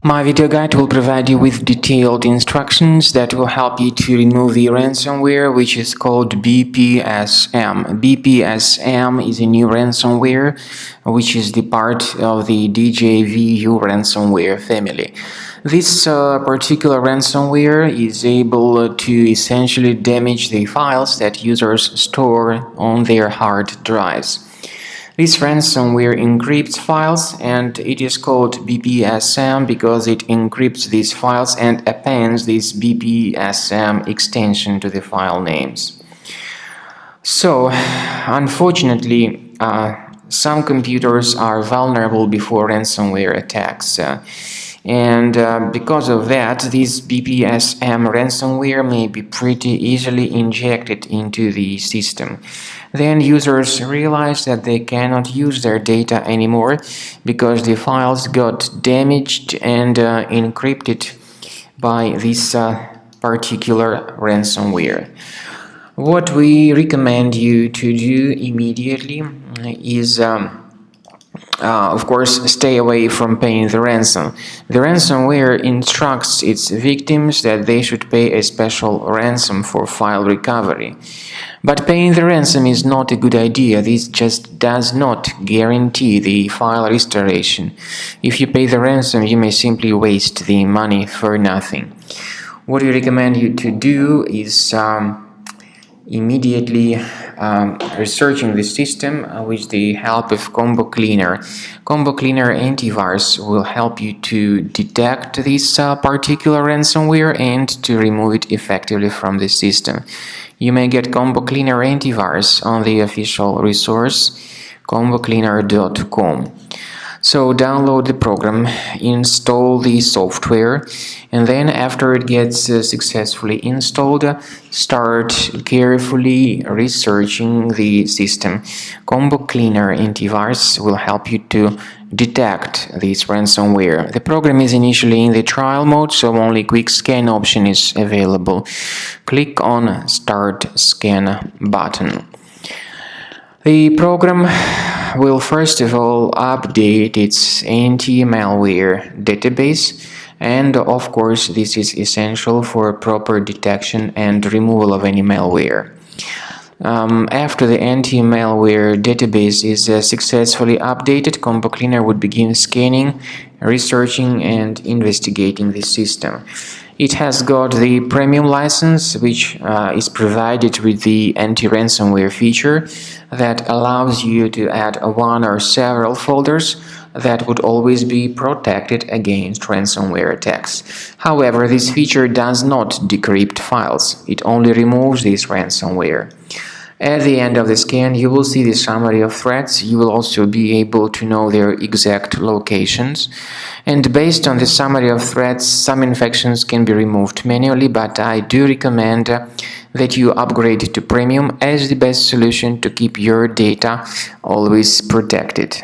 My video guide will provide you with detailed instructions that will help you to remove the ransomware, which is called Bpsm. Bpsm is a new ransomware, which is the part of the DJVU ransomware family. This particular ransomware is able to essentially damage the files that users store on their hard drives. This ransomware encrypts files, and it is called Bpsm because it encrypts these files and appends this Bpsm extension to the file names. So, unfortunately, some computers are vulnerable before ransomware attacks. And because of that, this Bpsm ransomware may be pretty easily injected into the system. Then users realize that they cannot use their data anymore because the files got damaged and encrypted by this particular ransomware. What we recommend you to do immediately is of course, stay away from paying the ransom. The ransomware instructs its victims that they should pay a special ransom for file recovery. But paying the ransom is not a good idea. This just does not guarantee the file restoration. If you pay the ransom, you may simply waste the money for nothing. What we recommend you to do is immediately researching the system with the help of Combo Cleaner. Combo Cleaner Antivirus will help you to detect this particular ransomware and to remove it effectively from the system. You may get Combo Cleaner Antivirus on the official resource combocleaner.com. So download the program, install the software, and then after it gets successfully installed, start carefully researching the system. Combo Cleaner Antivirus will help you to detect this ransomware. The program is initially in the trial mode, so only quick scan option is available. Click on Start Scan button. The program will first of all update its anti-malware database, and of course this is essential for proper detection and removal of any malware. After the anti-malware database is successfully updated, Combo Cleaner would begin scanning, researching and investigating the system. It has got the premium license, which is provided with the anti-ransomware feature that allows you to add one or several folders that would always be protected against ransomware attacks. However, this feature does not decrypt files. It only removes this ransomware. At the end of the scan, you will see the summary of threats. You will also be able to know their exact locations. And based on the summary of threats, some infections can be removed manually, but I do recommend that you upgrade to Premium as the best solution to keep your data always protected.